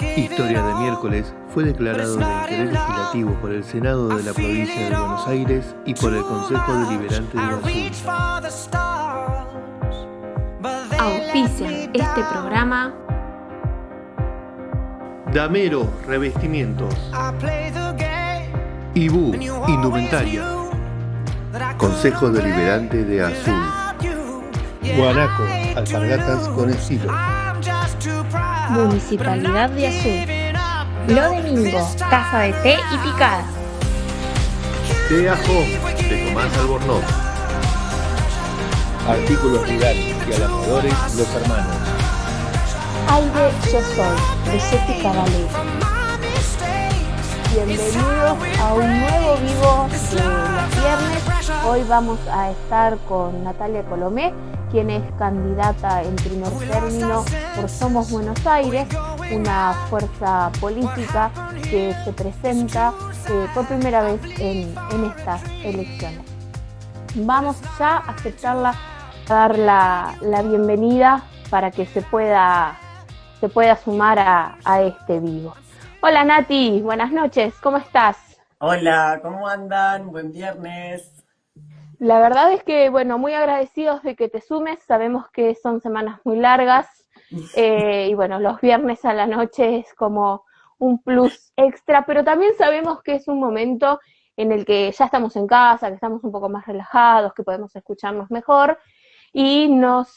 Historia de miércoles fue declarado de interés legislativo por el Senado de la Provincia de Buenos Aires y por el Consejo Deliberante de Azul. Auspician este programa Damero Revestimientos, Ibú Indumentaria, Consejo Deliberante de Azul, Guanaco Alpargatas con estilo, Municipalidad de Azul, Lo Domingo, Casa de Té y Picada, Tea Home de Tomás Albornoz, Artículos Rurales y Alambradores Los Hermanos, Aire Yo Soy, de Jessica Valera. Bienvenidos a un nuevo vivo de los viernes. Hoy vamos a estar con Natalia Colomé, quien es candidata en primer término por Somos Buenos Aires, una fuerza política que se presenta por primera vez en estas elecciones. Vamos ya a aceptarla, a dar la bienvenida para que se pueda sumar a este vivo. Hola Nati, buenas noches, ¿cómo estás? Hola, ¿cómo andan? Buen viernes. La verdad es que, bueno, muy agradecidos de que te sumes, sabemos que son semanas muy largas y bueno, los viernes a la noche es como un plus extra, pero también sabemos que es un momento en el que ya estamos en casa, que estamos un poco más relajados, que podemos escucharnos mejor y nos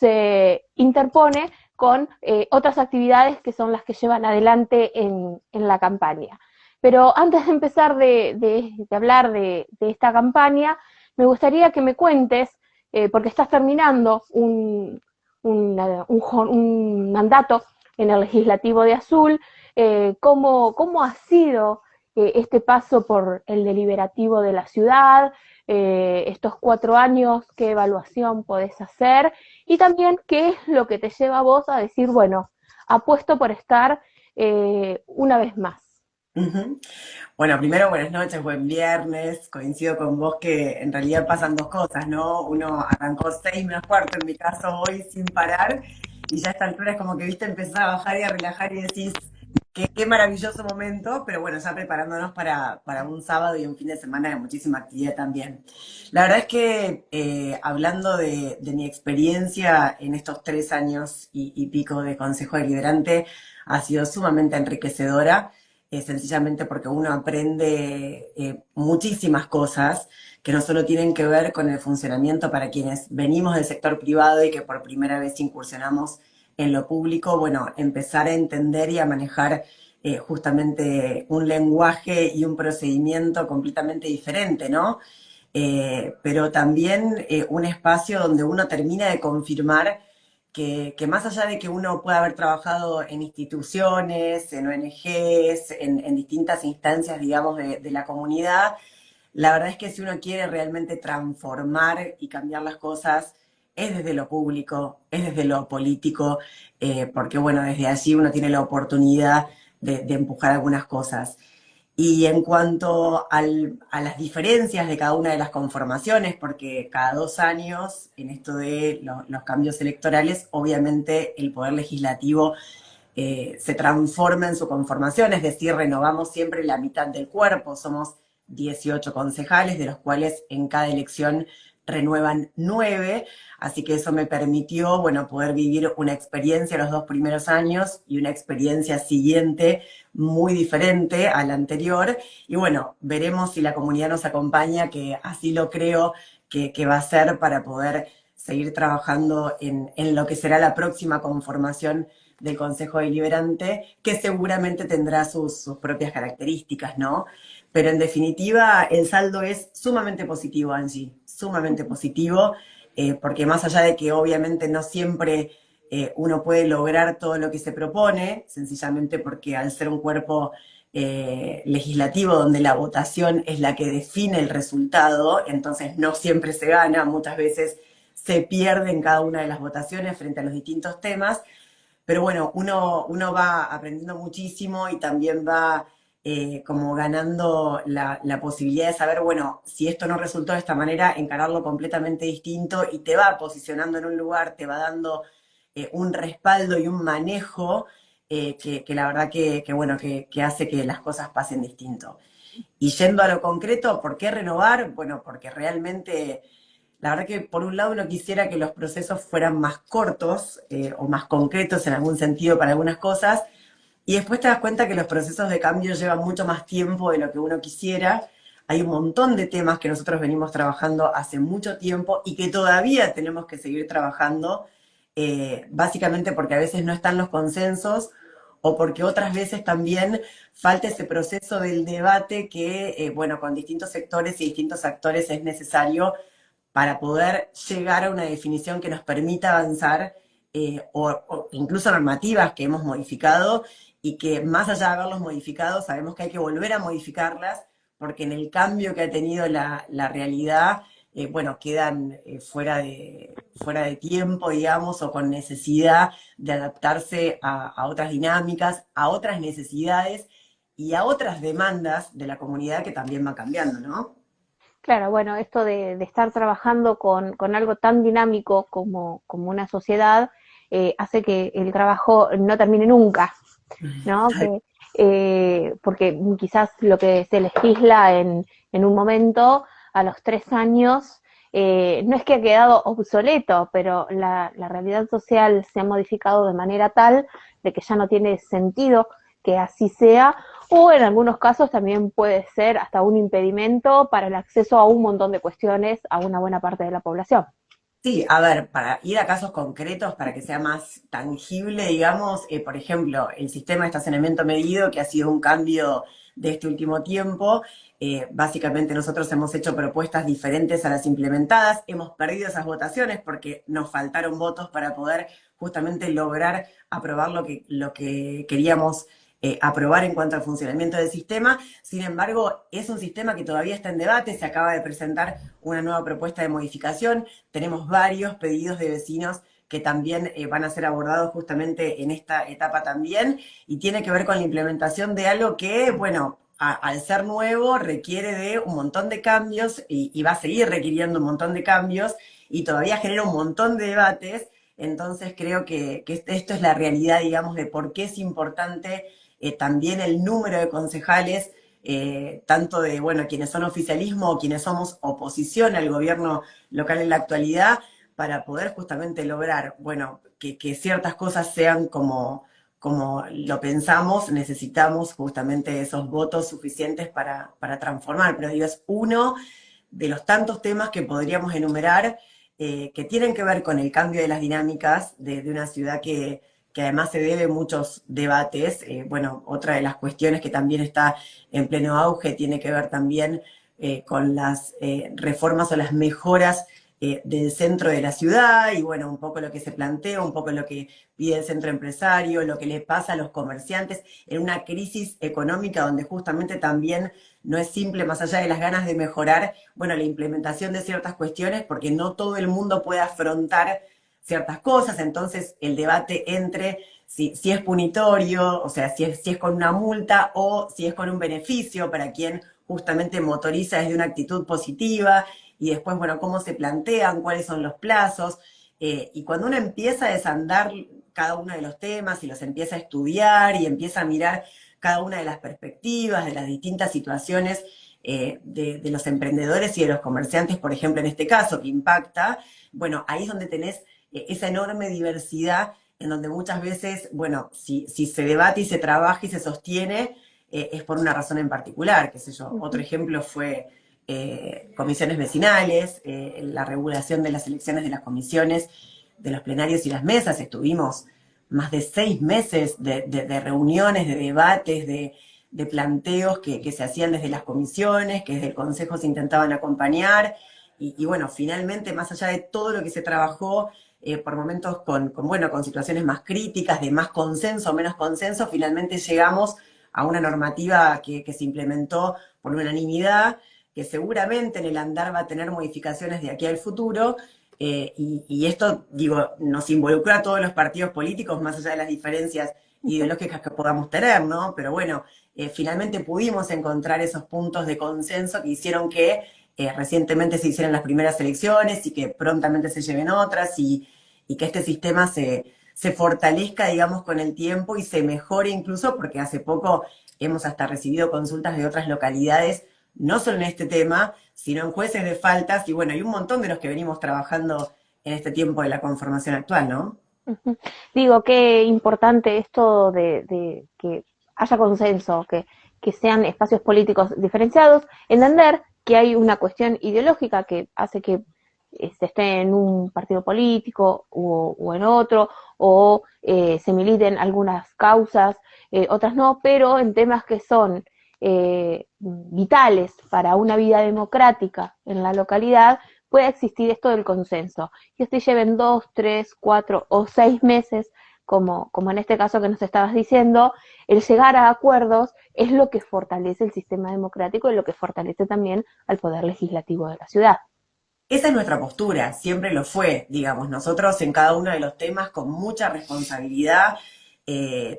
interpone con otras actividades que son las que llevan adelante en la campaña. Pero antes de empezar de hablar de esta campaña, me gustaría que me cuentes, porque estás terminando un mandato en el Legislativo de Azul, cómo ha sido este paso por el deliberativo de la ciudad, estos 4 años, qué evaluación podés hacer y también qué es lo que te lleva a vos a decir, bueno, apuesto por estar una vez más. Ujú. Bueno, primero buenas noches, buen viernes. Coincido con vos que en realidad pasan dos cosas, ¿no? Uno arrancó 6 menos cuarto, en mi caso hoy, sin parar, y ya a esta altura es como que, viste, empezar a bajar y a relajar y decís, qué maravilloso momento, pero bueno, ya preparándonos para un sábado y un fin de semana de muchísima actividad también. La verdad es que hablando de mi experiencia en estos 3 años y pico de Consejo Deliberante, ha sido sumamente enriquecedora, sencillamente porque uno aprende muchísimas cosas que no solo tienen que ver con el funcionamiento para quienes venimos del sector privado y que por primera vez incursionamos en lo público, bueno, empezar a entender y a manejar justamente un lenguaje y un procedimiento completamente diferente, ¿no? Pero también un espacio donde uno termina de confirmar que más allá de que uno pueda haber trabajado en instituciones, en ONGs, en distintas instancias, digamos, de la comunidad, la verdad es que si uno quiere realmente transformar y cambiar las cosas, es desde lo público, es desde lo político, porque bueno, desde allí uno tiene la oportunidad de empujar algunas cosas. Y en cuanto a las diferencias de cada una de las conformaciones, porque cada 2 años, en esto de los cambios electorales, obviamente el poder legislativo se transforma en su conformación, es decir, renovamos siempre la mitad del cuerpo, somos 18 concejales, de los cuales en cada elección renuevan 9, así que eso me permitió, bueno, poder vivir una experiencia los 2 primeros años y una experiencia siguiente muy diferente a la anterior, y bueno, veremos si la comunidad nos acompaña, que así lo creo que va a ser para poder seguir trabajando en lo que será la próxima conformación del Consejo Deliberante, que seguramente tendrá sus propias características, ¿no? Pero en definitiva, el saldo es sumamente positivo, Angie, sumamente positivo, porque más allá de que obviamente no siempre uno puede lograr todo lo que se propone, sencillamente porque al ser un cuerpo legislativo donde la votación es la que define el resultado, entonces no siempre se gana, muchas veces se pierde en cada una de las votaciones frente a los distintos temas, pero bueno, uno va aprendiendo muchísimo y también va como ganando la posibilidad de saber, bueno, si esto no resultó de esta manera, encararlo completamente distinto y te va posicionando en un lugar, te va dando un respaldo y un manejo que la verdad bueno, que hace que las cosas pasen distinto. Y yendo a lo concreto, ¿por qué renovar? Bueno, porque realmente, la verdad que por un lado uno quisiera que los procesos fueran más cortos o más concretos en algún sentido para algunas cosas, y después te das cuenta que los procesos de cambio llevan mucho más tiempo de lo que uno quisiera. Hay un montón de temas que nosotros venimos trabajando hace mucho tiempo y que todavía tenemos que seguir trabajando, básicamente porque a veces no están los consensos o porque otras veces también falta ese proceso del debate que, bueno, con distintos sectores y distintos actores es necesario para poder llegar a una definición que nos permita avanzar, o incluso normativas que hemos modificado y que más allá de haberlos modificado, sabemos que hay que volver a modificarlas porque en el cambio que ha tenido la realidad, bueno, quedan fuera de tiempo, digamos, o con necesidad de adaptarse a otras dinámicas, a otras necesidades y a otras demandas de la comunidad que también va cambiando, ¿no? Claro, bueno, esto de estar trabajando con algo tan dinámico como una sociedad hace que el trabajo no termine nunca, ¿no? Porque quizás lo que se legisla en un momento, a los 3 años, no es que ha quedado obsoleto, pero la realidad social se ha modificado de manera tal de que ya no tiene sentido que así sea, o en algunos casos también puede ser hasta un impedimento para el acceso a un montón de cuestiones a una buena parte de la población. Sí, a ver, para ir a casos concretos, para que sea más tangible, digamos, por ejemplo, el sistema de estacionamiento medido, que ha sido un cambio de este último tiempo, básicamente nosotros hemos hecho propuestas diferentes a las implementadas, hemos perdido esas votaciones porque nos faltaron votos para poder justamente lograr aprobar lo que queríamos aprobar en cuanto al funcionamiento del sistema. Sin embargo, es un sistema que todavía está en debate, se acaba de presentar una nueva propuesta de modificación, tenemos varios pedidos de vecinos que también van a ser abordados justamente en esta etapa también, y tiene que ver con la implementación de algo que, bueno, al ser nuevo requiere de un montón de cambios y va a seguir requiriendo un montón de cambios y todavía genera un montón de debates. Entonces creo que esto es la realidad, digamos, de por qué es importante también el número de concejales, tanto de, bueno, quienes son oficialismo o quienes somos oposición al gobierno local en la actualidad, para poder justamente lograr, bueno, que ciertas cosas sean como lo pensamos, necesitamos justamente esos votos suficientes para transformar. Pero digo, es uno de los tantos temas que podríamos enumerar, que tienen que ver con el cambio de las dinámicas de una ciudad que además se debe muchos debates. Bueno, otra de las cuestiones que también está en pleno auge tiene que ver también con las reformas o las mejoras del centro de la ciudad, y bueno, un poco lo que se plantea, un poco lo que pide el centro empresario, lo que le pasa a los comerciantes en una crisis económica donde justamente también no es simple, más allá de las ganas de mejorar, bueno, la implementación de ciertas cuestiones, porque no todo el mundo puede afrontar ciertas cosas. Entonces el debate entre si es punitorio, o sea, si es con una multa o si es con un beneficio para quien justamente motoriza desde una actitud positiva, y después, bueno, cómo se plantean, cuáles son los plazos, y cuando uno empieza a desandar cada uno de los temas y los empieza a estudiar y empieza a mirar cada una de las perspectivas, de las distintas situaciones de los emprendedores y de los comerciantes, por ejemplo, en este caso, que impacta, bueno, ahí es donde tenés esa enorme diversidad en donde muchas veces, bueno, si se debate y se trabaja y se sostiene, es por una razón en particular, qué sé yo. Otro ejemplo fue comisiones vecinales, la regulación de las elecciones de las comisiones, de los plenarios y las mesas. Estuvimos más de 6 meses de reuniones, de debates, de planteos que se hacían desde las comisiones, que desde el Consejo se intentaban acompañar, y bueno, finalmente, más allá de todo lo que se trabajó, por momentos bueno, con situaciones más críticas, de más consenso o menos consenso, finalmente llegamos a una normativa que se implementó por unanimidad, que seguramente en el andar va a tener modificaciones de aquí al futuro, y esto, digo, nos involucró a todos los partidos políticos, más allá de las diferencias ideológicas que podamos tener, ¿no? Pero bueno, finalmente pudimos encontrar esos puntos de consenso que hicieron que recientemente se hicieran las primeras elecciones y que prontamente se lleven otras, y que este sistema se se fortalezca, digamos, con el tiempo y se mejore incluso, porque hace poco hemos hasta recibido consultas de otras localidades, no solo en este tema, sino en jueces de faltas, y bueno, hay un montón de los que venimos trabajando en este tiempo de la conformación actual, ¿no? Ujú. Digo, qué importante esto de que haya consenso, que sean espacios políticos diferenciados, entender que hay una cuestión ideológica que hace que se esté en un partido político o en otro, o se militen algunas causas, otras no, pero en temas que son vitales para una vida democrática en la localidad, puede existir esto del consenso. Que te lleven 2, 3, 4 o 6 meses, como en este caso que nos estabas diciendo, el llegar a acuerdos es lo que fortalece el sistema democrático y lo que fortalece también al poder legislativo de la ciudad. Esa es nuestra postura, siempre lo fue, digamos, nosotros en cada uno de los temas con mucha responsabilidad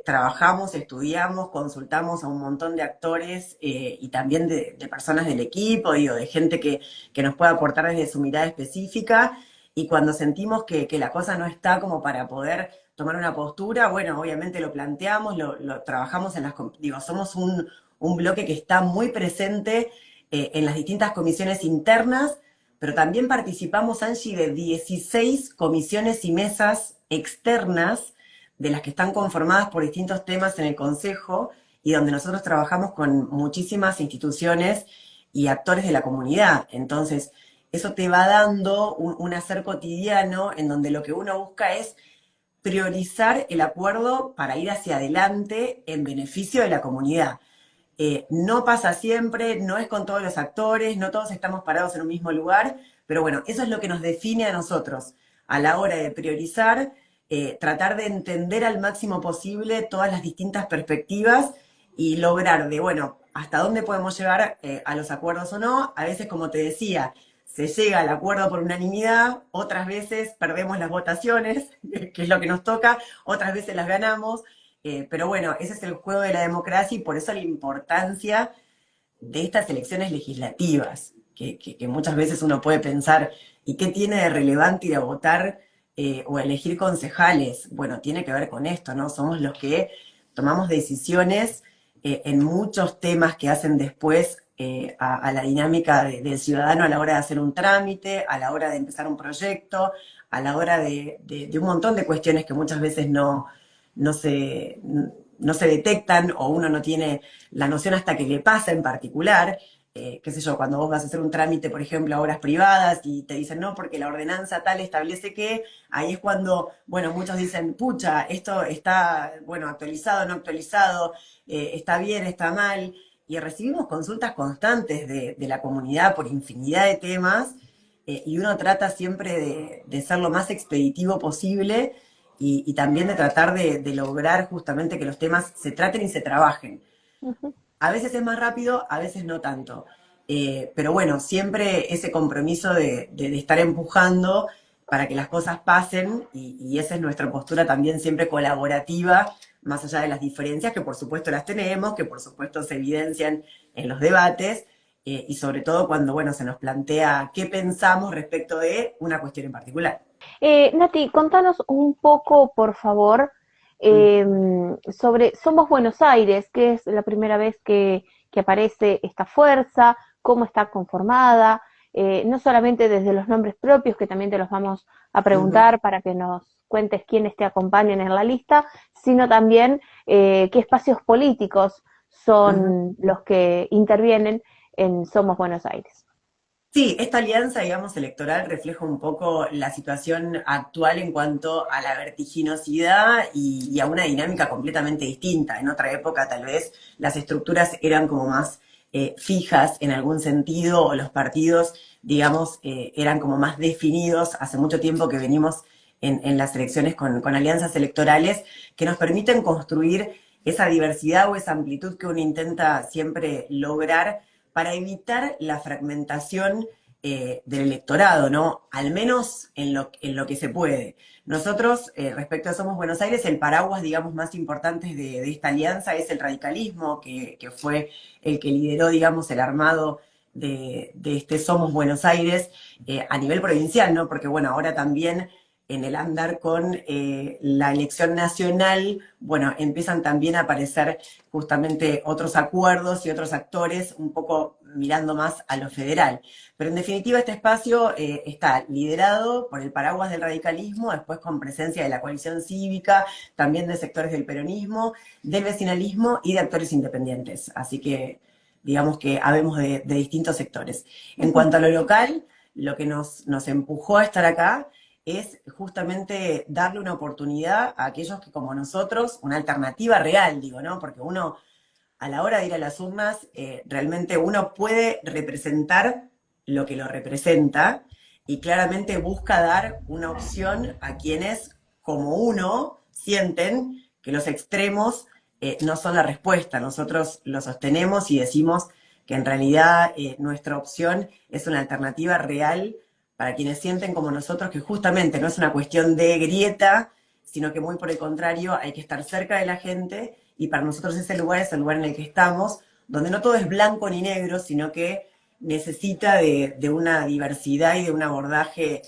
trabajamos, estudiamos, consultamos a un montón de actores y también de personas del equipo, digo, de gente que nos puede aportar desde su mirada específica y cuando sentimos que la cosa no está como para poder tomar una postura, bueno, obviamente lo planteamos, lo trabajamos en las, digo, somos un bloque que está muy presente en las distintas comisiones internas, pero también participamos, Angie, de 16 comisiones y mesas externas de las que están conformadas por distintos temas en el Consejo y donde nosotros trabajamos con muchísimas instituciones y actores de la comunidad. Entonces, eso te va dando un hacer cotidiano en donde lo que uno busca es priorizar el acuerdo para ir hacia adelante en beneficio de la comunidad. No pasa siempre, no es con todos los actores, no todos estamos parados en un mismo lugar, pero bueno, eso es lo que nos define a nosotros a la hora de priorizar, tratar de entender al máximo posible todas las distintas perspectivas y lograr de, bueno, hasta dónde podemos llegar a los acuerdos o no. A veces, como te decía, se llega al acuerdo por unanimidad, otras veces perdemos las votaciones, que es lo que nos toca, otras veces las ganamos. Pero bueno, ese es el juego de la democracia y por eso la importancia de estas elecciones legislativas, que muchas veces uno puede pensar, ¿y qué tiene de relevante ir a votar o elegir concejales? Bueno, tiene que ver con esto, ¿no? Somos los que tomamos decisiones en muchos temas que hacen después a la dinámica del ciudadano a la hora de hacer un trámite, a la hora de empezar un proyecto, a la hora de un montón de cuestiones que muchas veces no se, no se detectan o uno no tiene la noción hasta que le pasa en particular. Qué sé yo, cuando vos vas a hacer un trámite, por ejemplo, a obras privadas y te dicen no, porque la ordenanza tal establece que, ahí es cuando, bueno, muchos dicen, pucha, esto está, bueno, actualizado, no actualizado, está bien, está mal, y recibimos consultas constantes de la comunidad por infinidad de temas, y uno trata siempre de ser lo más expeditivo posible y también de tratar de lograr justamente que los temas se traten y se trabajen. Ujú. A veces es más rápido, a veces no tanto. Pero bueno, siempre ese compromiso de estar empujando para que las cosas pasen y esa es nuestra postura también siempre colaborativa, más allá de las diferencias, que por supuesto las tenemos, que por supuesto se evidencian en los debates y sobre todo cuando, bueno, se nos plantea qué pensamos respecto de una cuestión en particular. Nati, contanos un poco, por favor, Mm. sobre Somos Buenos Aires, que es la primera vez que aparece esta fuerza, cómo está conformada, no solamente desde los nombres propios, que también te los vamos a Ujú. preguntar para que nos cuentes quiénes te acompañan en la lista, sino también qué espacios políticos Ujú. son los que intervienen en Somos Buenos Aires. Sí, esta alianza, digamos, electoral refleja un poco la situación actual en cuanto a la vertiginosidad y a una dinámica completamente distinta. En otra época, tal vez, las estructuras eran como más fijas en algún sentido, o los partidos, digamos, eran como más definidos. Hace mucho tiempo que venimos en las elecciones con alianzas electorales que nos permiten construir esa diversidad o esa amplitud que uno intenta siempre lograr para evitar la fragmentación del electorado, ¿no? Al menos en lo que se puede. Nosotros, respecto a Somos Buenos Aires, el paraguas, digamos, más importante de esta alianza es el radicalismo, que fue el que lideró, digamos, el armado de este Somos Buenos Aires a nivel provincial, ¿no? Porque, bueno, ahora también en el andar con la elección nacional, bueno, empiezan también a aparecer justamente otros acuerdos y otros actores un poco mirando más a lo federal. Pero en definitiva este espacio está liderado por el paraguas del radicalismo, después con presencia de la coalición cívica, también de sectores del peronismo, del vecinalismo y de actores independientes. Así que digamos que habemos de distintos sectores. En cuanto a lo local, lo que nos empujó a estar acá es justamente darle una oportunidad a aquellos que como nosotros, una alternativa real, digo, ¿no? Porque uno a la hora de ir a las urnas, realmente uno puede representar lo que lo representa y claramente busca dar una opción a quienes, como uno, sienten que los extremos no son la respuesta. Nosotros lo sostenemos y decimos que en realidad nuestra opción es una alternativa real para quienes sienten como nosotros que justamente no es una cuestión de grieta, sino que muy por el contrario hay que estar cerca de la gente y para nosotros ese lugar es el lugar en el que estamos, donde no todo es blanco ni negro, sino que necesita de una diversidad y de un abordaje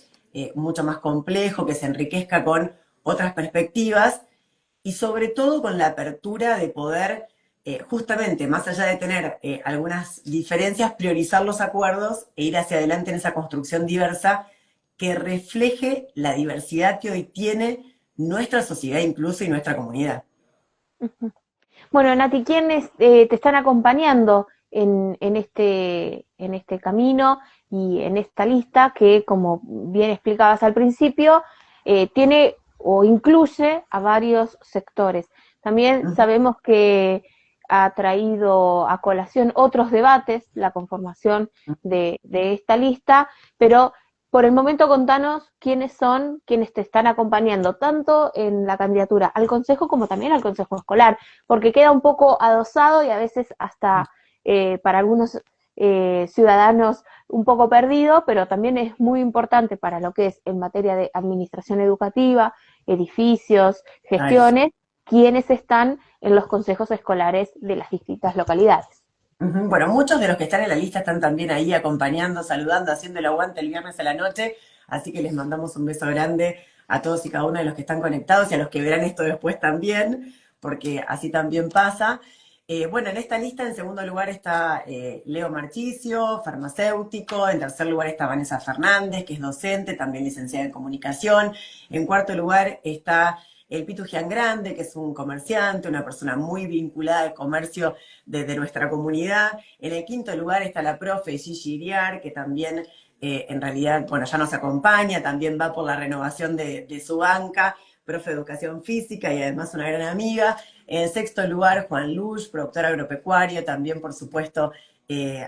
mucho más complejo, que se enriquezca con otras perspectivas y sobre todo con la apertura de poder, justamente, más allá de tener algunas diferencias, priorizar los acuerdos e ir hacia adelante en esa construcción diversa que refleje la diversidad que hoy tiene nuestra sociedad incluso y nuestra comunidad. Bueno, Nati, ¿quiénes te están acompañando en este camino y en esta lista que, como bien explicabas al principio, tiene o incluye a varios sectores? También sabemos que ha traído a colación otros debates la conformación de esta lista, pero por el momento contanos quiénes son quienes te están acompañando, tanto en la candidatura al Consejo como también al Consejo Escolar, porque queda un poco adosado y a veces hasta para algunos ciudadanos un poco perdido, pero también es muy importante para lo que es en materia de administración educativa, edificios, Ay. gestiones, quienes están en los consejos escolares de las distintas localidades. Bueno, muchos de los que están en la lista están también ahí acompañando, saludando, haciendo el aguante el viernes a la noche, así que les mandamos un beso grande a todos y cada uno de los que están conectados y a los que verán esto después también, porque así también pasa. Bueno, en esta lista en segundo lugar está Leo Marchicio, farmacéutico, en tercer lugar está Vanessa Fernández, que es docente, también licenciada en comunicación, en cuarto lugar está el Pitu Giangrande, que es un comerciante, una persona muy vinculada al comercio desde nuestra comunidad. En el quinto lugar está la profe Gigi Iriar, que también en realidad, bueno, ya nos acompaña, también va por la renovación de su banca, profe de educación física y además una gran amiga. En sexto lugar, Juan Lush, productor agropecuario, también por supuesto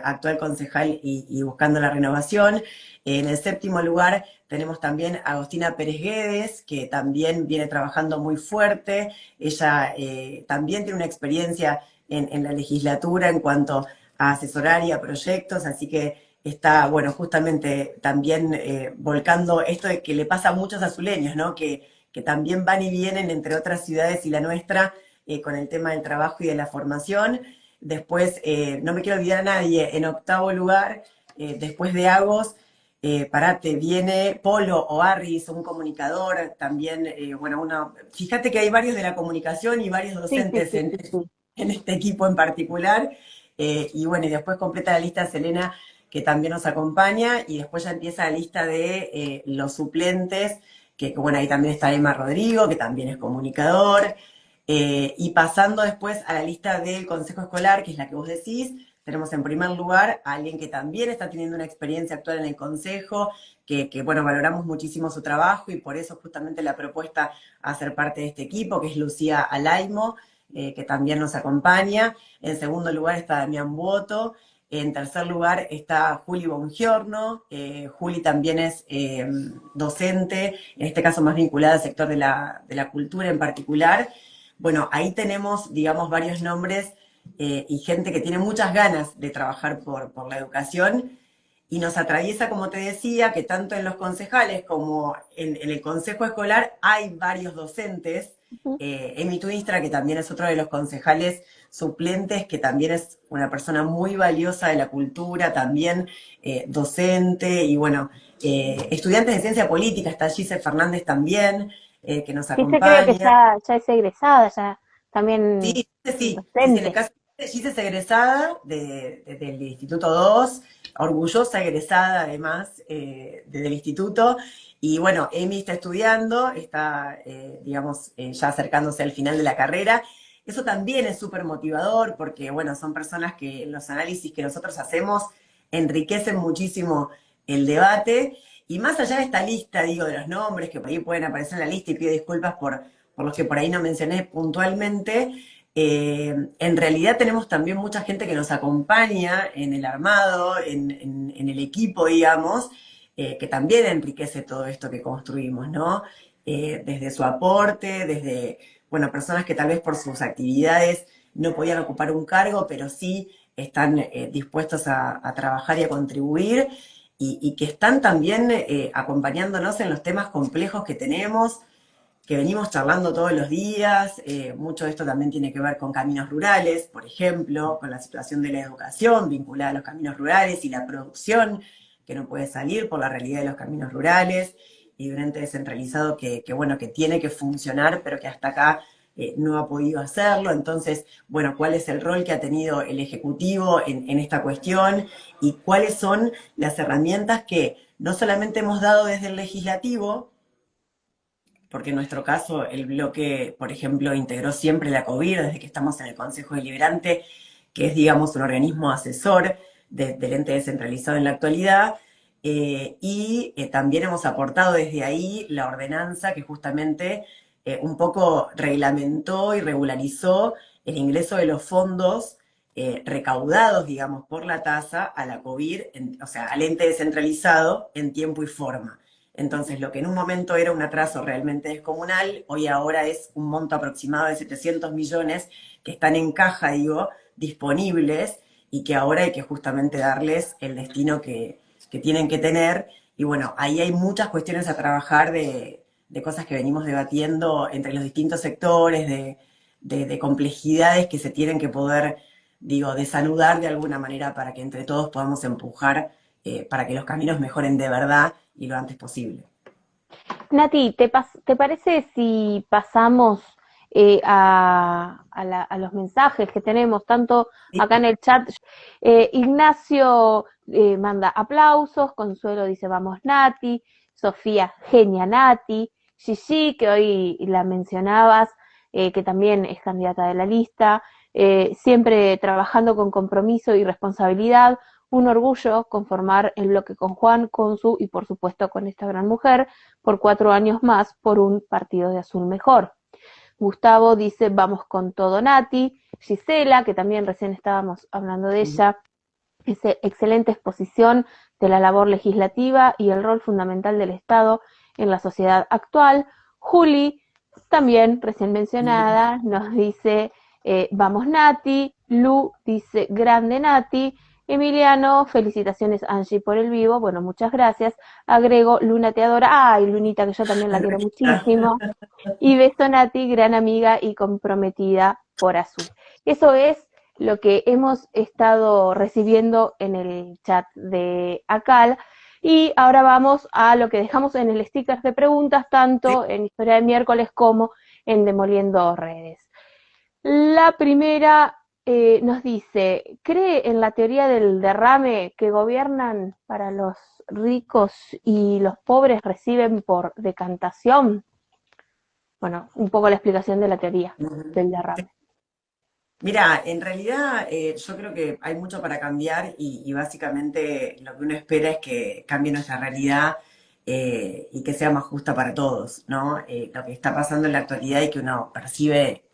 actual concejal y buscando la renovación. En el séptimo lugar tenemos también a Agostina Pérez Guedes, que también viene trabajando muy fuerte. Ella también tiene una experiencia en la legislatura en cuanto a asesorar y a proyectos, así que está, bueno, justamente también volcando esto de que le pasa a muchos azuleños, ¿no? Que también van y vienen entre otras ciudades y la nuestra con el tema del trabajo y de la formación. Después, no me quiero olvidar a nadie, en octavo lugar, después de Agos, parate, viene Polo Oarris, un comunicador, también, bueno, fíjate que hay varios de la comunicación y varios Sí, sí, docentes sí, sí, sí. en este equipo en particular, y bueno, y después completa la lista Selena, que también nos acompaña, y después ya empieza la lista de los suplentes, que bueno, ahí también está Emma Rodrigo, que también es comunicador, y pasando después a la lista del Consejo Escolar, que es la que vos decís, tenemos en primer lugar a alguien que también está teniendo una experiencia actual en el Consejo, bueno, valoramos muchísimo su trabajo y por eso justamente la propuesta a ser parte de este equipo, que es Lucía Alaimo, que también nos acompaña. En segundo lugar está Damián Boto. En tercer lugar está Juli Bongiorno. Juli también es docente, en este caso más vinculada al sector de la cultura en particular. Bueno, ahí tenemos, digamos, varios nombres y gente que tiene muchas ganas de trabajar por la educación y nos atraviesa, como te decía, que tanto en los concejales como en el consejo escolar hay varios docentes Ujú. Emi Tuinstra, que también es otro de los concejales suplentes, que también es una persona muy valiosa de la cultura, también docente, y bueno, estudiantes de ciencia política, está Gise Fernández también, que nos Sí, se creo que acompaña. ya es egresada, ya también Sí, sí, sí, sí, en el docente. caso de Gise es egresada del Instituto 2, orgullosa egresada además del instituto, y bueno, Emi está estudiando, está, digamos, ya acercándose al final de la carrera. Eso también es súper motivador porque, bueno, son personas que los análisis que nosotros hacemos enriquecen muchísimo el debate, y más allá de esta lista, digo, de los nombres que por ahí pueden aparecer en la lista, y pido disculpas por los que por ahí no mencioné puntualmente, en realidad tenemos también mucha gente que nos acompaña en el armado, en el equipo, digamos, que también enriquece todo esto que construimos, ¿no? Desde su aporte, desde, bueno, personas que tal vez por sus actividades no podían ocupar un cargo, pero sí están dispuestos a trabajar y a contribuir, y que están también acompañándonos en los temas complejos que tenemos, que venimos charlando todos los días. Mucho de esto también tiene que ver con caminos rurales, por ejemplo, con la situación de la educación vinculada a los caminos rurales y la producción que no puede salir por la realidad de los caminos rurales, y de un ente descentralizado bueno, que tiene que funcionar, pero que hasta acá no ha podido hacerlo. Entonces, bueno, ¿cuál es el rol que ha tenido el Ejecutivo en esta cuestión? Y cuáles son las herramientas que no solamente hemos dado desde el legislativo, porque en nuestro caso el bloque, por ejemplo, integró siempre la COBIR desde que estamos en el Consejo Deliberante, que es, digamos, un organismo asesor del ente descentralizado en la actualidad, y también hemos aportado desde ahí la ordenanza que justamente un poco reglamentó y regularizó el ingreso de los fondos recaudados, digamos, por la tasa a la COBIR, o sea, al ente descentralizado en tiempo y forma. Entonces, lo que en un momento era un atraso realmente descomunal, hoy ahora es un monto aproximado de 700 millones que están en caja, digo, disponibles, y que ahora hay que justamente darles el destino que tienen que tener. Y bueno, ahí hay muchas cuestiones a trabajar de cosas que venimos debatiendo entre los distintos sectores, de complejidades que se tienen que poder, digo, desanudar de alguna manera para que entre todos podamos empujar para que los caminos mejoren de verdad y lo antes posible. Nati, ¿te parece si pasamos a los mensajes que tenemos, tanto Sí, acá en el chat? Ignacio manda aplausos, Consuelo dice vamos Nati, Sofía genia Nati, Gigi, que hoy la mencionabas, que también es candidata de la lista, siempre trabajando con compromiso y responsabilidad. Un orgullo conformar el bloque con Juan, con Su y por supuesto con esta gran mujer por 4 años más por un partido de azul mejor. Gustavo dice, vamos con todo Nati. Gisela, que también recién estábamos hablando de ella, dice, excelente exposición de la labor legislativa y el rol fundamental del Estado en la sociedad actual. Juli, también recién mencionada, nos dice, vamos Nati. Lu dice, grande Nati. Emiliano, felicitaciones Angie por el vivo, bueno, muchas gracias. Agrego, Luna te adora, ay Lunita, que yo también la quiero muchísimo. Y beso Nati, gran amiga y comprometida por Azul. Eso es lo que hemos estado recibiendo en el chat de ACAL. Y ahora vamos a lo que dejamos en el sticker de preguntas, tanto en Historia de Miércoles como en Demoliendo Redes. La primera nos dice, ¿cree en la teoría del derrame que gobiernan para los ricos y los pobres reciben por decantación? Bueno, un poco la explicación de la teoría del derrame. mira, en realidad yo creo que hay mucho para cambiar, y básicamente lo que uno espera es que cambie nuestra realidad y que sea más justa para todos, ¿no? Lo que está pasando en la actualidad y que uno percibe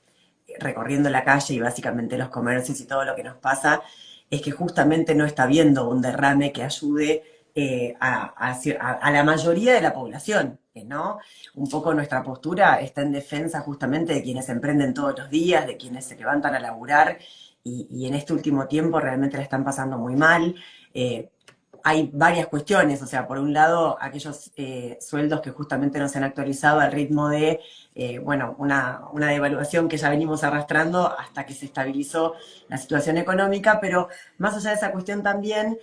recorriendo la calle y básicamente los comercios y todo lo que nos pasa, es que justamente no está viendo un derrame que ayude a la mayoría de la población, ¿no? Un poco nuestra postura está en defensa justamente de quienes emprenden todos los días, de quienes se levantan a laburar y en este último tiempo realmente la están pasando muy mal. hay varias cuestiones, o sea, por un lado, aquellos sueldos que justamente no se han actualizado al ritmo de, bueno, una devaluación que ya venimos arrastrando hasta que se estabilizó la situación económica, pero más allá de esa cuestión también,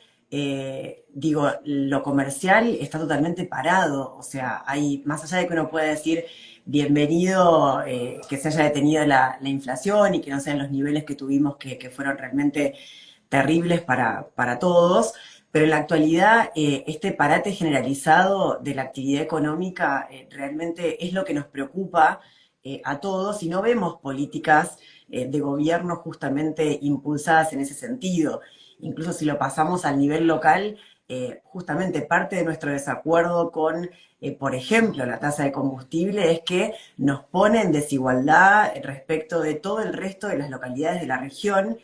digo, lo comercial está totalmente parado, o sea, hay, más allá de que uno pueda decir, bienvenido que se haya detenido la inflación y que no sean los niveles que tuvimos que fueron realmente terribles para todos, pero en la actualidad este parate generalizado de la actividad económica realmente es lo que nos preocupa a todos y no vemos políticas de gobierno justamente impulsadas en ese sentido. Incluso si lo pasamos al nivel local, justamente parte de nuestro desacuerdo con, por ejemplo, la tasa de combustible es que nos pone en desigualdad respecto de todo el resto de las localidades de la región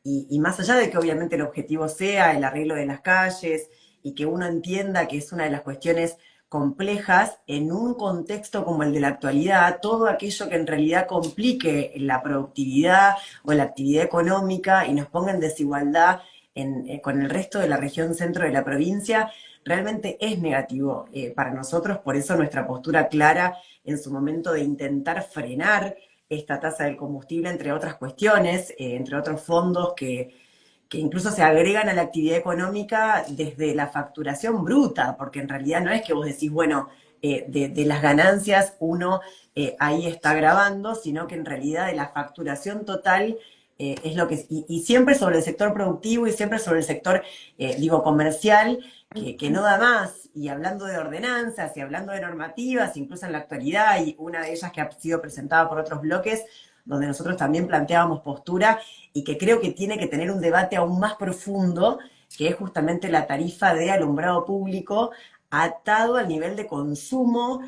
y más allá de que obviamente el objetivo sea el arreglo de las calles y que uno entienda que es una de las cuestiones complejas, en un contexto como el de la actualidad, todo aquello que en realidad complique la productividad o la actividad económica y nos ponga en desigualdad con el resto de la región centro de la provincia, realmente es negativo para nosotros. Por eso nuestra postura clara en su momento de intentar frenar esta tasa del combustible, entre otras cuestiones, entre otros fondos que incluso se agregan a la actividad económica desde la facturación bruta, porque en realidad no es que vos decís, bueno, de las ganancias uno ahí está grabando, sino que en realidad de la facturación total es lo que... Y siempre sobre el sector productivo y siempre sobre el sector, digo, comercial, que no da más. Y hablando de ordenanzas y hablando de normativas, incluso en la actualidad, y una de ellas que ha sido presentada por otros bloques, donde nosotros también planteábamos postura y que creo que tiene que tener un debate aún más profundo, que es justamente la tarifa de alumbrado público atado al nivel de consumo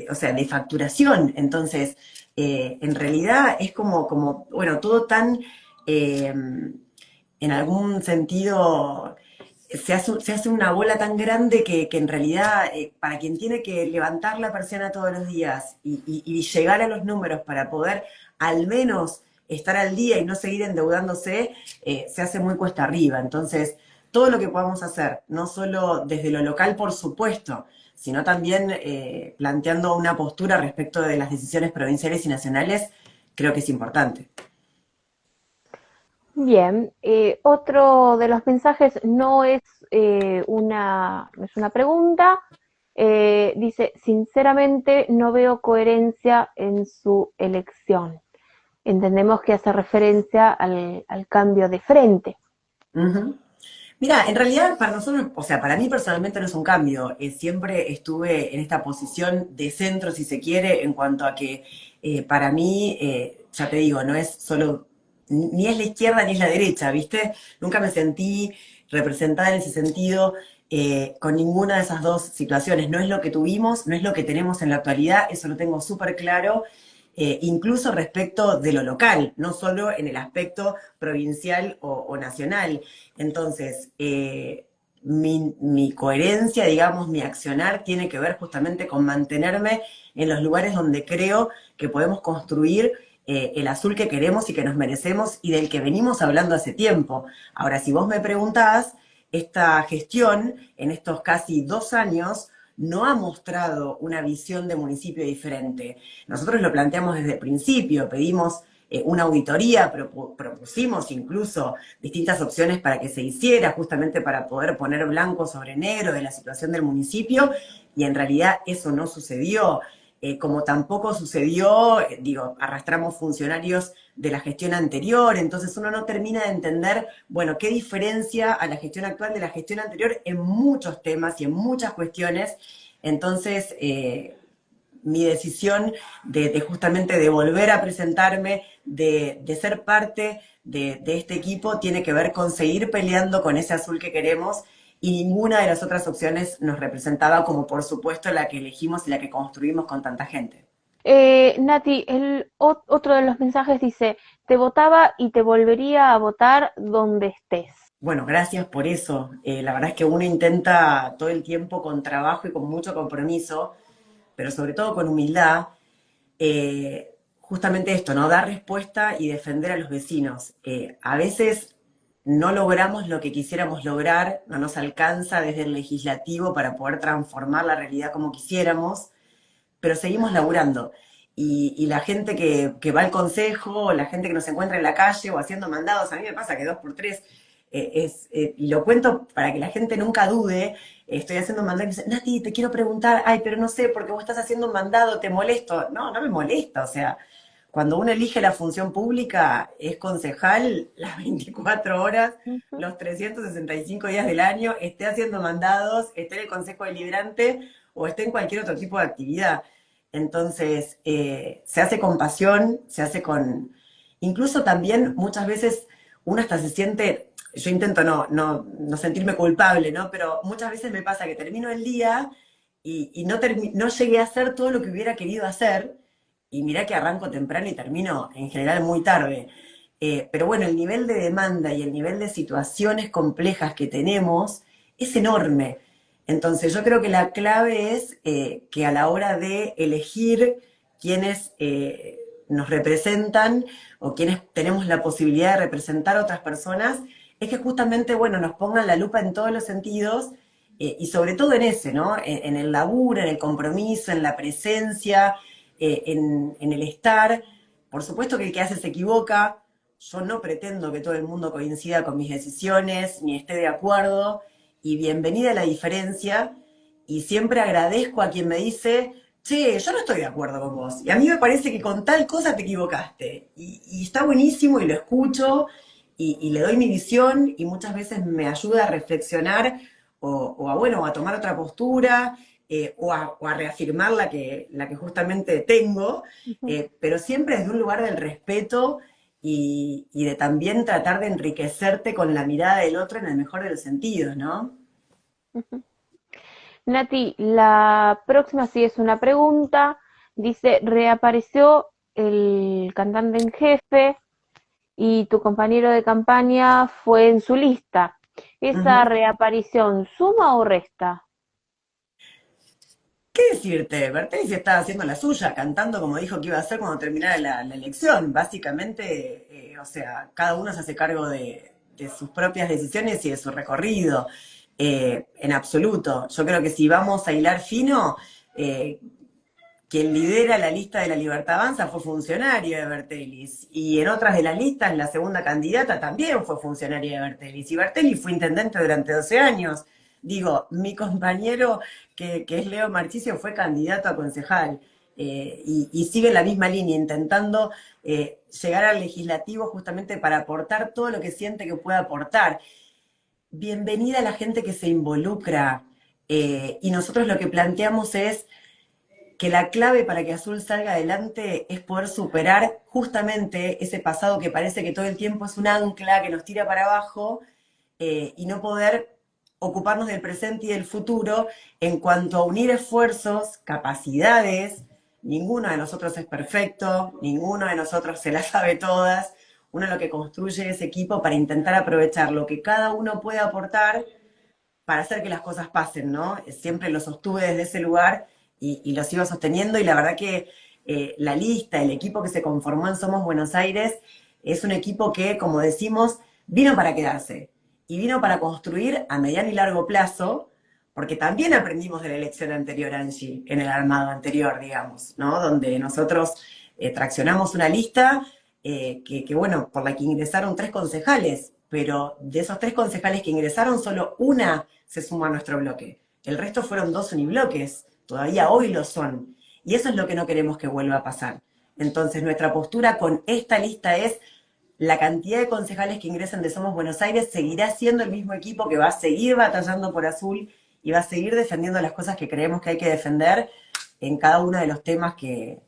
o sea, de facturación. Entonces, en realidad es como, bueno, todo tan, en algún sentido, se hace una bola tan grande que en realidad para quien tiene que levantar la persiana todos los días y llegar a los números para poder al menos estar al día y no seguir endeudándose, se hace muy cuesta arriba. Entonces, todo lo que podamos hacer, no solo desde lo local, por supuesto, sino también planteando una postura respecto de las decisiones provinciales y nacionales, creo que es importante. Bien, otro de los mensajes no es una pregunta. Dice, sinceramente no veo coherencia en su elección. Entendemos que hace referencia al cambio de frente. Ujú. Mira, en realidad para nosotros, o sea, para mí personalmente no es un cambio. Siempre estuve en esta posición de centro, si se quiere, en cuanto a que para mí, ya te digo, no es solo, ni es la izquierda ni es la derecha, ¿viste? Nunca me sentí representada en ese sentido con ninguna de esas dos situaciones. No es lo que tuvimos, no es lo que tenemos en la actualidad, eso lo tengo súper claro incluso respecto de lo local, no solo en el aspecto provincial o nacional. Entonces, mi coherencia, digamos, mi accionar tiene que ver justamente con mantenerme en los lugares donde creo que podemos construir el azul que queremos y que nos merecemos y del que venimos hablando hace tiempo. Ahora, si vos me preguntás, esta gestión en estos casi 2 años no ha mostrado una visión de municipio diferente. Nosotros lo planteamos desde el principio, pedimos una auditoría, propusimos incluso distintas opciones para que se hiciera, justamente para poder poner blanco sobre negro de la situación del municipio, y en realidad eso no sucedió. Como tampoco sucedió, digo, arrastramos funcionarios de la gestión anterior, entonces uno no termina de entender, bueno, qué diferencia a la gestión actual de la gestión anterior en muchos temas y en muchas cuestiones. Entonces, mi decisión de justamente de volver a presentarme, de ser parte de este equipo, tiene que ver con seguir peleando con ese azul que queremos y ninguna de las otras opciones nos representaba como por supuesto la que elegimos y la que construimos con tanta gente. Nati, otro de los mensajes dice, te votaba y te volvería a votar donde estés. Bueno, gracias por eso. La verdad es que uno intenta todo el tiempo con trabajo y con mucho compromiso, pero sobre todo con humildad, justamente esto, ¿no? Dar respuesta y defender a los vecinos. A veces no logramos lo que quisiéramos lograr, no nos alcanza desde el legislativo para poder transformar la realidad como quisiéramos, pero seguimos laburando. Y la gente que va al consejo, la gente que nos encuentra en la calle o haciendo mandados, a mí me pasa que 2x3, y lo cuento para que la gente nunca dude, estoy haciendo un mandado y me dice, Nati, te quiero preguntar, ay, pero no sé, porque vos estás haciendo un mandado, te molesto. No, no me molesta, o sea, cuando uno elige la función pública, es concejal las 24 horas, Ujú. los 365 días del año, esté haciendo mandados, esté en el Consejo Deliberante o esté en cualquier otro tipo de actividad. Entonces, se hace con pasión, se hace con... Incluso también muchas veces uno hasta se siente, yo intento no sentirme culpable, ¿no? Pero muchas veces me pasa que termino el día y no llegué a hacer todo lo que hubiera querido hacer, y mirá que arranco temprano y termino en general muy tarde. Pero bueno, el nivel de demanda y el nivel de situaciones complejas que tenemos es enorme. Entonces yo creo que la clave es que a la hora de elegir quienes nos representan o quienes tenemos la posibilidad de representar a otras personas, es que justamente, bueno, nos pongan la lupa en todos los sentidos, y sobre todo en ese, ¿no? En el laburo, en el compromiso, en la presencia, en el estar. Por supuesto que el que hace se equivoca. Yo no pretendo que todo el mundo coincida con mis decisiones, ni esté de acuerdo, y bienvenida a la diferencia, y siempre agradezco a quien me dice, che, yo no estoy de acuerdo con vos, y a mí me parece que con tal cosa te equivocaste, y está buenísimo y lo escucho, y le doy mi visión, y muchas veces me ayuda a reflexionar, bueno, a tomar otra postura, o a reafirmar la que justamente tengo, Ujú. pero siempre desde un lugar del respeto y de también tratar de enriquecerte con la mirada del otro en el mejor de los sentidos, ¿no? Ujú. Nati, la próxima sí es una pregunta. Dice, reapareció el cantante en jefe y tu compañero de campaña fue en su lista. ¿Esa Ujú. reaparición suma o resta? ¿Qué decirte? Bertelli se estaba haciendo la suya, cantando como dijo que iba a hacer cuando terminara la elección. Básicamente, o sea, cada uno se hace cargo de sus propias decisiones y de su recorrido. En absoluto. Yo creo que si vamos a hilar fino, eh, quien lidera la lista de la Libertad Avanza fue funcionario de Bertelis. Y en otras de las listas, la segunda candidata también fue funcionaria de Bertelis. Y Bertelis fue intendente durante 12 años. Digo, mi compañero, que es Leo Marchisio, fue candidato a concejal. Y sigue la misma línea, intentando llegar al legislativo justamente para aportar todo lo que siente que puede aportar. Bienvenida a la gente que se involucra. Y nosotros lo que planteamos es que la clave para que Azul salga adelante es poder superar justamente ese pasado que parece que todo el tiempo es un ancla que nos tira para abajo, y no poder ocuparnos del presente y del futuro en cuanto a unir esfuerzos, capacidades. Ninguno de nosotros es perfecto, ninguno de nosotros se las sabe todas. Uno lo que construye es equipo para intentar aprovechar lo que cada uno puede aportar para hacer que las cosas pasen, ¿no? Siempre lo sostuve desde ese lugar y lo sigo sosteniendo, y la verdad que la lista, el equipo que se conformó en Somos Buenos Aires, es un equipo que, como decimos, vino para quedarse y vino para construir a mediano y largo plazo, porque también aprendimos de la elección anterior, Angie, en el armado anterior, digamos, ¿no? Donde nosotros traccionamos una lista, bueno, por la que ingresaron 3 concejales, pero de esos 3 concejales que ingresaron, solo una se suma a nuestro bloque. El resto fueron 2 unibloques, todavía hoy lo son. Y eso es lo que no queremos que vuelva a pasar. Entonces, nuestra postura con esta lista es: la cantidad de concejales que ingresen de Somos Buenos Aires seguirá siendo el mismo equipo que va a seguir batallando por Azul y va a seguir defendiendo las cosas que creemos que hay que defender en cada uno de los temas que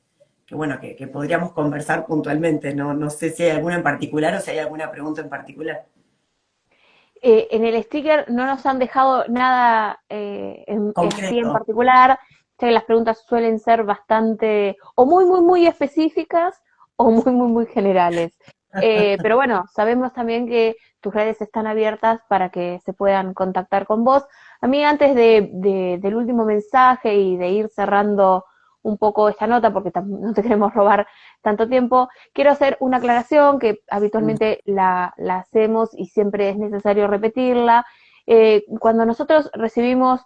podríamos conversar puntualmente. No sé si hay alguna en particular o si hay alguna pregunta en particular. En el sticker no nos han dejado nada así en Concreto. particular, ya que las preguntas suelen ser bastante o muy, muy, muy específicas o muy, muy, muy generales. Pero bueno, sabemos también que tus redes están abiertas para que se puedan contactar con vos. A mí, antes del último mensaje y de ir cerrando un poco esta nota, porque no te queremos robar tanto tiempo, quiero hacer una aclaración que habitualmente la hacemos y siempre es necesario repetirla. Cuando nosotros recibimos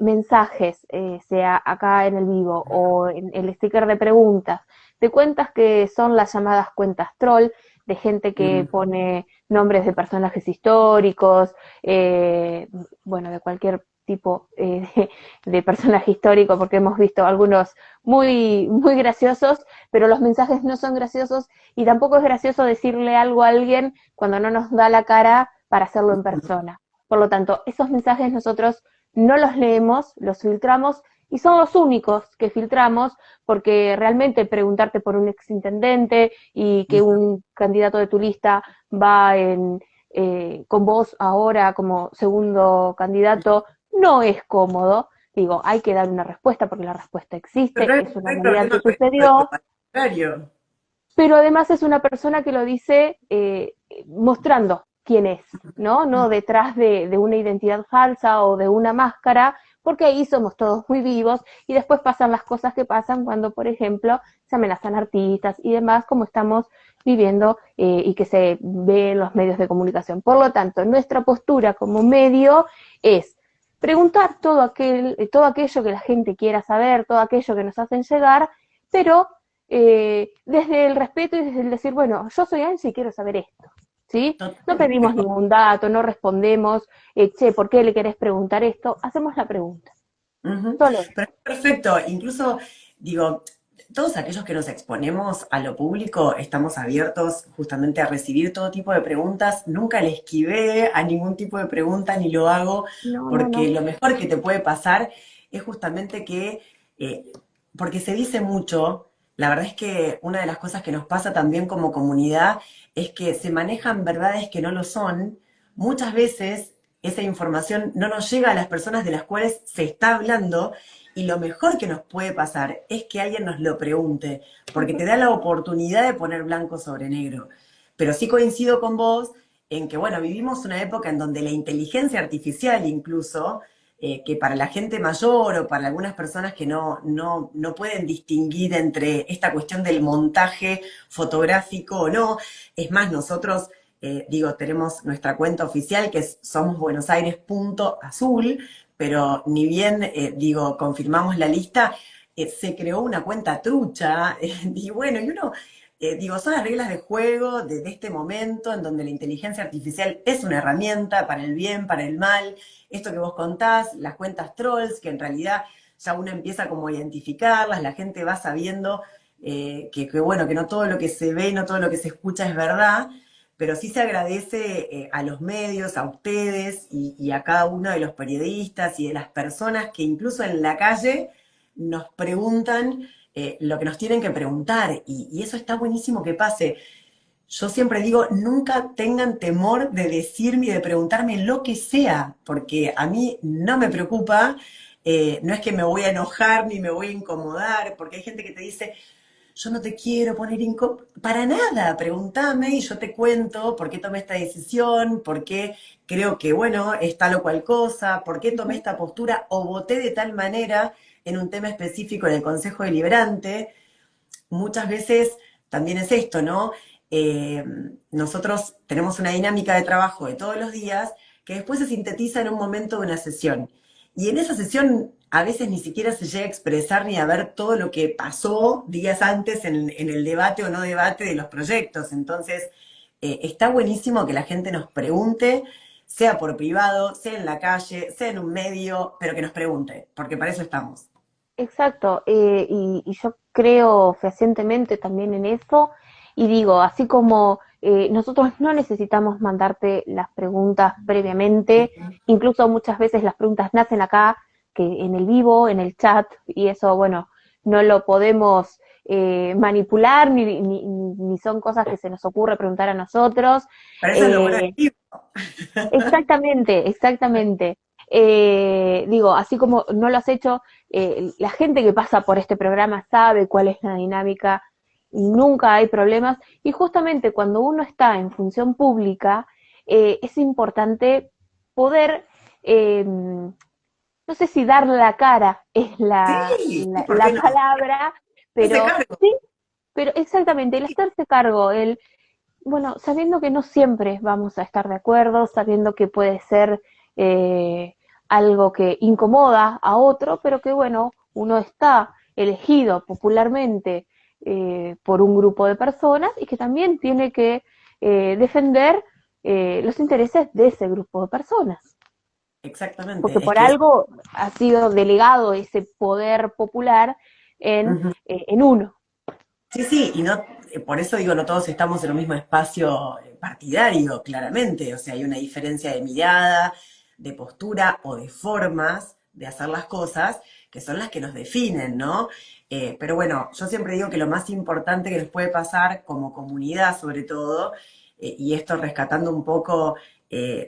mensajes, sea acá en el vivo o en el sticker de preguntas, de cuentas que son las llamadas cuentas troll, de gente que pone nombres de personajes históricos, bueno, de cualquier tipo de personaje histórico, porque hemos visto algunos muy, muy graciosos, pero los mensajes no son graciosos y tampoco es gracioso decirle algo a alguien cuando no nos da la cara para hacerlo en persona. Por lo tanto, esos mensajes nosotros no los leemos, los filtramos y son los únicos que filtramos, porque realmente preguntarte por un exintendente y que un candidato de tu lista va con vos ahora como segundo candidato no es cómodo. Digo, hay que dar una respuesta porque la respuesta existe, Pero es una no hay realidad problema que con eso, sucedió, al contrario. pero además es una persona que lo dice mostrando quién es, ¿no? No detrás de una identidad falsa o de una máscara, porque ahí somos todos muy vivos y después pasan las cosas que pasan cuando, por ejemplo, se amenazan artistas y demás, como estamos viviendo y que se ve en los medios de comunicación. Por lo tanto, nuestra postura como medio es preguntar todo aquello que la gente quiera saber, todo aquello que nos hacen llegar, pero desde el respeto y desde el decir, bueno, yo soy Angie y quiero saber esto, ¿sí? No pedimos Totalmente. ningún dato, no respondemos, che, ¿por qué le querés preguntar esto? Hacemos la pregunta, Ujú. solo eso. Pero es perfecto, incluso digo, todos aquellos que nos exponemos a lo público estamos abiertos justamente a recibir todo tipo de preguntas. Nunca le esquivé a ningún tipo de pregunta ni lo hago, No, no, porque no. lo mejor que te puede pasar es justamente que, porque se dice mucho, la verdad es que una de las cosas que nos pasa también como comunidad es que se manejan verdades que no lo son. Muchas veces esa información no nos llega a las personas de las cuales se está hablando y lo mejor que nos puede pasar es que alguien nos lo pregunte, porque te da la oportunidad de poner blanco sobre negro. Pero sí coincido con vos en que, bueno, vivimos una época en donde la inteligencia artificial incluso, que para la gente mayor o para algunas personas que no pueden distinguir entre esta cuestión del montaje fotográfico o no, es más, nosotros digo, tenemos nuestra cuenta oficial que es somosbuenosaires.azul, pero ni bien, digo, confirmamos la lista, se creó una cuenta trucha, y bueno, y uno, digo, son las reglas de juego de este momento en donde la inteligencia artificial es una herramienta para el bien, para el mal, esto que vos contás, las cuentas trolls, que en realidad ya uno empieza como a identificarlas, la gente va sabiendo bueno, que no todo lo que se ve, no todo lo que se escucha es verdad, pero sí se agradece a los medios, a ustedes y a cada uno de los periodistas y de las personas que incluso en la calle nos preguntan lo que nos tienen que preguntar y eso está buenísimo que pase. Yo siempre digo, nunca tengan temor de decirme y de preguntarme lo que sea, porque a mí no me preocupa, no es que me voy a enojar ni me voy a incomodar, porque hay gente que te dice, yo no te quiero poner para nada, pregúntame y yo te cuento por qué tomé esta decisión, por qué creo que, bueno, es tal o cual cosa, por qué tomé esta postura o voté de tal manera en un tema específico en el Consejo Deliberante. Muchas veces también es esto, ¿no? Eh, Nosotros tenemos una dinámica de trabajo de todos los días que después se sintetiza en un momento de una sesión. Y en esa sesión a veces ni siquiera se llega a expresar ni a ver todo lo que pasó días antes en el debate o no debate de los proyectos. Entonces, está buenísimo que la gente nos pregunte, sea por privado, sea en la calle, sea en un medio, pero que nos pregunte, porque para eso estamos. Exacto, y yo creo fehacientemente también en eso, y digo, así como nosotros no necesitamos mandarte las preguntas previamente, incluso muchas veces las preguntas nacen acá, que en el vivo, en el chat, y eso, bueno, no lo podemos manipular, ni son cosas que se nos ocurre preguntar a nosotros. Para eso es lo bueno Eh, del vivo. Exactamente, exactamente. Digo, así como no lo has hecho, la gente que pasa por este programa sabe cuál es la dinámica, nunca hay problemas, y justamente cuando uno está en función pública, es importante poder, no sé si dar la cara es Sí, ¿y por qué la no? palabra, Hacerse pero cargo. sí, pero exactamente, el hacerse cargo, bueno, sabiendo que no siempre vamos a estar de acuerdo, sabiendo que puede ser algo que incomoda a otro, pero que bueno, uno está elegido popularmente por un grupo de personas y que también tiene que defender los intereses de ese grupo de personas, porque Exactamente, es por que es... algo ha sido delegado ese poder popular Ujú. en uno. Sí, sí, y no, por eso digo, no todos estamos en un mismo espacio partidario, claramente. O sea, hay una diferencia de mirada, de postura o de formas de hacer las cosas que son las que nos definen, ¿no? Pero bueno, yo siempre digo que lo más importante que nos puede pasar como comunidad, sobre todo, y esto rescatando un poco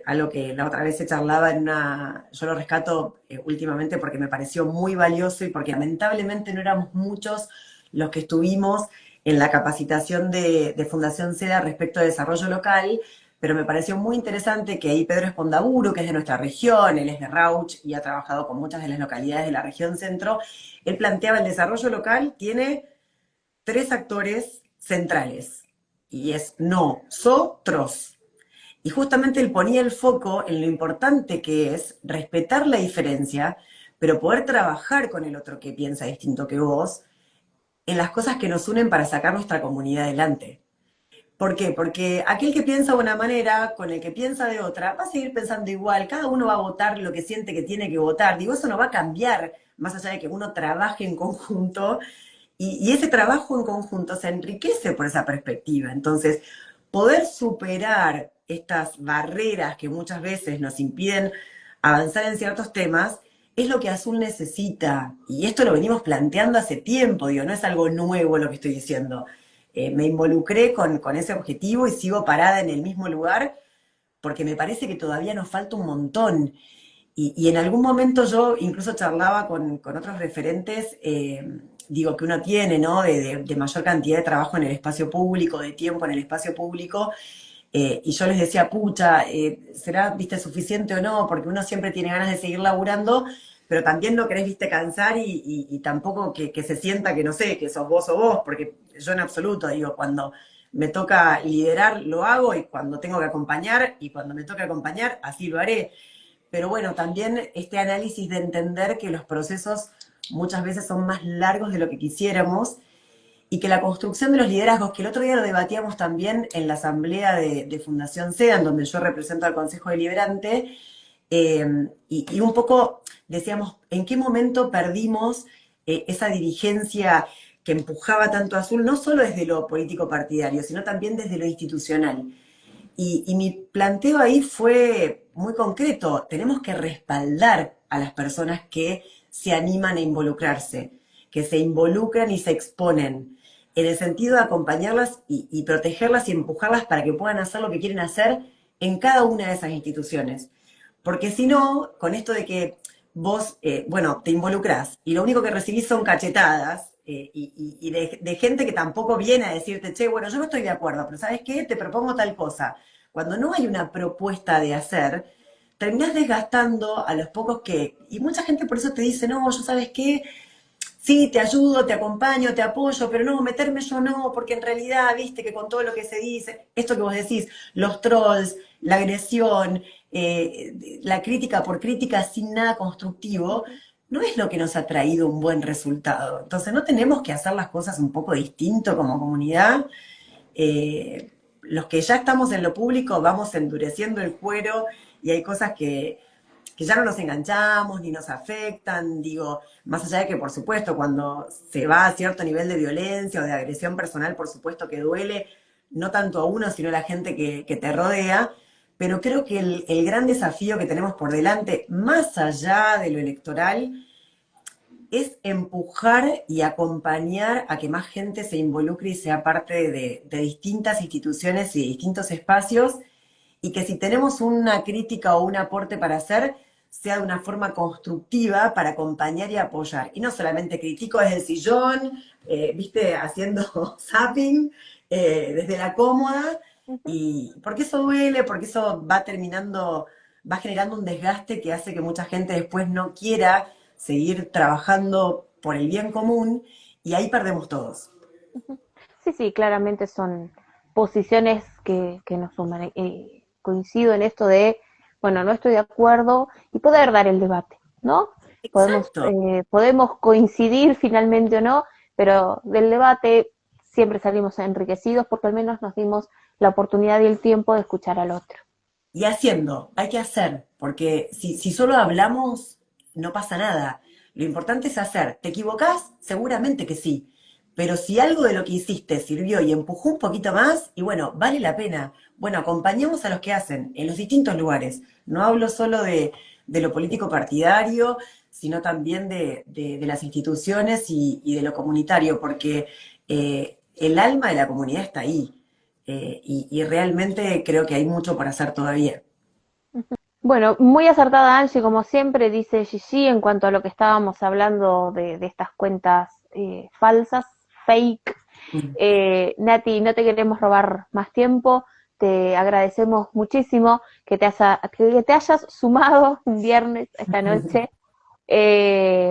algo que la otra vez se charlaba en una, yo lo rescato últimamente porque me pareció muy valioso y porque lamentablemente no éramos muchos los que estuvimos en la capacitación de Fundación SEDA respecto de desarrollo local, pero me pareció muy interesante que ahí Pedro Espondaburu, que es de nuestra región, él es de Rauch y ha trabajado con muchas de las localidades de la región centro, él planteaba el desarrollo local tiene tres actores centrales, y es nosotros. Y justamente él ponía el foco en lo importante que es respetar la diferencia, pero poder trabajar con el otro que piensa distinto que vos, en las cosas que nos unen para sacar nuestra comunidad adelante. ¿Por qué? Porque aquel que piensa de una manera con el que piensa de otra va a seguir pensando igual, cada uno va a votar lo que siente que tiene que votar. Digo, eso no va a cambiar más allá de que uno trabaje en conjunto y ese trabajo en conjunto se enriquece por esa perspectiva. Entonces, poder superar estas barreras que muchas veces nos impiden avanzar en ciertos temas es lo que Azul necesita. Y esto lo venimos planteando hace tiempo, digo, no es algo nuevo lo que estoy diciendo. Me involucré con ese objetivo y sigo parada en el mismo lugar porque me parece que todavía nos falta un montón. Y en algún momento yo incluso charlaba con otros referentes, digo, que uno tiene, ¿no? De mayor cantidad de trabajo en el espacio público, de tiempo en el espacio público, y yo les decía, pucha, ¿será, viste, suficiente o no? Porque uno siempre tiene ganas de seguir laburando, pero también no querés, viste, cansar y tampoco que se sienta que, no sé, que sos vos o vos, porque yo en absoluto, digo, cuando me toca liderar, lo hago, y cuando tengo que acompañar, y cuando me toca acompañar, así lo haré. Pero bueno, también este análisis de entender que los procesos muchas veces son más largos de lo que quisiéramos y que la construcción de los liderazgos, que el otro día lo debatíamos también en la asamblea de Fundación SEDA, en donde yo represento al Consejo Deliberante, y un poco decíamos, ¿en qué momento perdimos esa dirigencia que empujaba tanto a Azul, no solo desde lo político partidario, sino también desde lo institucional? Y mi planteo ahí fue muy concreto. Tenemos que respaldar a las personas que se animan a involucrarse, que se involucran y se exponen, en el sentido de acompañarlas y protegerlas y empujarlas para que puedan hacer lo que quieren hacer en cada una de esas instituciones. Porque si no, con esto de que vos, bueno, te involucrás y lo único que recibís son cachetadas, y de gente que tampoco viene a decirte, che, bueno, yo no estoy de acuerdo, pero ¿sabes qué? Te propongo tal cosa. Cuando no hay una propuesta de hacer, terminás desgastando a los pocos que... Y mucha gente por eso te dice, no, yo sabes qué, sí, te ayudo, te acompaño, te apoyo, pero no, meterme yo no, porque en realidad, viste que con todo lo que se dice, esto que vos decís, los trolls, la agresión, la crítica por crítica sin nada constructivo, no es lo que nos ha traído un buen resultado. Entonces no tenemos que hacer las cosas un poco distinto como comunidad. Los que ya estamos en lo público vamos endureciendo el cuero y hay cosas que ya no nos enganchamos ni nos afectan, digo, más allá de que por supuesto cuando se va a cierto nivel de violencia o de agresión personal, por supuesto que duele, no tanto a uno, sino a la gente que te rodea, pero creo que el gran desafío que tenemos por delante, más allá de lo electoral, es empujar y acompañar a que más gente se involucre y sea parte de distintas instituciones y distintos espacios, y que si tenemos una crítica o un aporte para hacer, sea de una forma constructiva para acompañar y apoyar. Y no solamente critico desde el sillón, viste, haciendo zapping, desde la cómoda, Ujú. y porque eso duele, porque eso va terminando va generando un desgaste que hace que mucha gente después no quiera seguir trabajando por el bien común y ahí perdemos todos. Sí, sí, claramente son posiciones que nos suman. Coincido en esto de, bueno, no estoy de acuerdo y poder dar el debate, ¿no? Exacto. Podemos coincidir finalmente o no, pero del debate siempre salimos enriquecidos porque al menos nos dimos la oportunidad y el tiempo de escuchar al otro. Y haciendo, hay que hacer, porque si solo hablamos, no pasa nada. Lo importante es hacer. ¿Te equivocás? Seguramente que sí. Pero si algo de lo que hiciste sirvió y empujó un poquito más, y bueno, vale la pena. Bueno, acompañemos a los que hacen en los distintos lugares. No hablo solo de lo político partidario, sino también de las instituciones y de lo comunitario, porque el alma de la comunidad está ahí. Y realmente creo que hay mucho por hacer todavía. Bueno, muy acertada Angie, como siempre, dice Gigi, en cuanto a lo que estábamos hablando de estas cuentas falsas, fake. Mm. Nati, no te queremos robar más tiempo, te agradecemos muchísimo que te hayas sumado un viernes esta noche.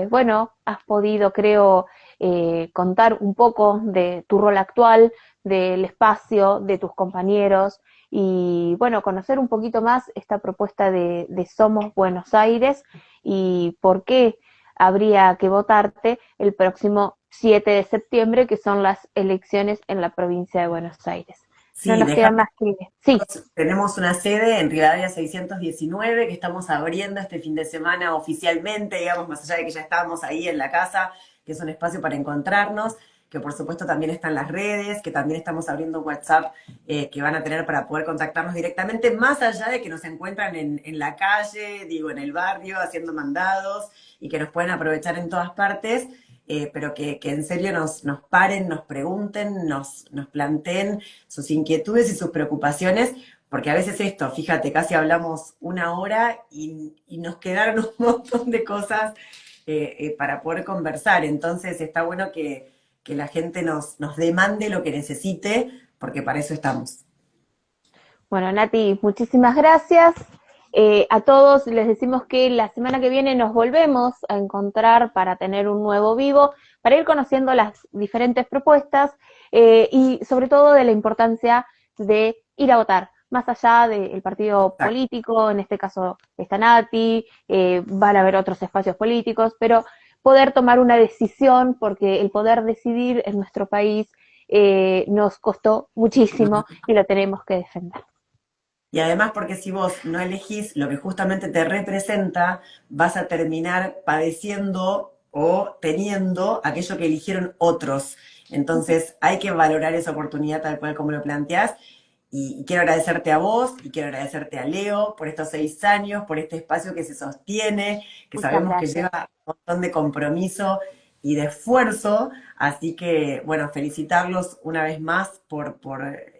Bueno, has podido, creo, contar un poco de tu rol actual, del espacio, de tus compañeros y, bueno, conocer un poquito más esta propuesta de Somos Buenos Aires y por qué habría que votarte el próximo 7 de septiembre, que son las elecciones en la provincia de Buenos Aires. No Sí, nos queda déjame. más que... Sí, Tenemos una sede en Rivadavia 619 que estamos abriendo este fin de semana oficialmente, digamos, más allá de que ya estábamos ahí en la casa, que es un espacio para encontrarnos, que por supuesto también está en las redes, que también estamos abriendo WhatsApp que van a tener para poder contactarnos directamente, más allá de que nos encuentran en la calle, digo, en el barrio, haciendo mandados y que nos pueden aprovechar en todas partes. Pero que en serio nos paren, nos pregunten, nos planteen sus inquietudes y sus preocupaciones, porque a veces esto, fíjate, casi hablamos una hora y nos quedaron un montón de cosas para poder conversar. Entonces está bueno que la gente nos demande lo que necesite, porque para eso estamos. bueno, Nati, muchísimas gracias. A todos les decimos que la semana que viene nos volvemos a encontrar para tener un nuevo vivo, para ir conociendo las diferentes propuestas y sobre todo de la importancia de ir a votar, más allá del partido Exacto. político, en este caso está Nati, van a haber otros espacios políticos, pero poder tomar una decisión, porque el poder decidir en nuestro país nos costó muchísimo y lo tenemos que defender. Y además porque si vos no elegís lo que justamente te representa, vas a terminar padeciendo o teniendo aquello que eligieron otros. Entonces hay que valorar esa oportunidad tal cual como lo planteás. Y quiero agradecerte a vos y quiero agradecerte a Leo por estos 6 años, por este espacio que se sostiene, que Muchas sabemos que gracias. lleva un montón de compromiso y de esfuerzo. Así que, bueno, felicitarlos una vez más por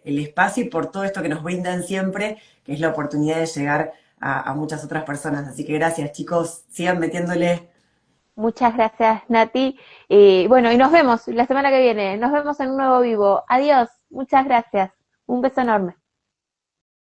el espacio y por todo esto que nos brindan siempre, que es la oportunidad de llegar a muchas otras personas. Así que gracias, chicos. Sigan metiéndole. Muchas gracias, Nati. Bueno, y nos vemos la semana que viene. Nos vemos en un nuevo vivo. Adiós. Muchas gracias. Un beso enorme.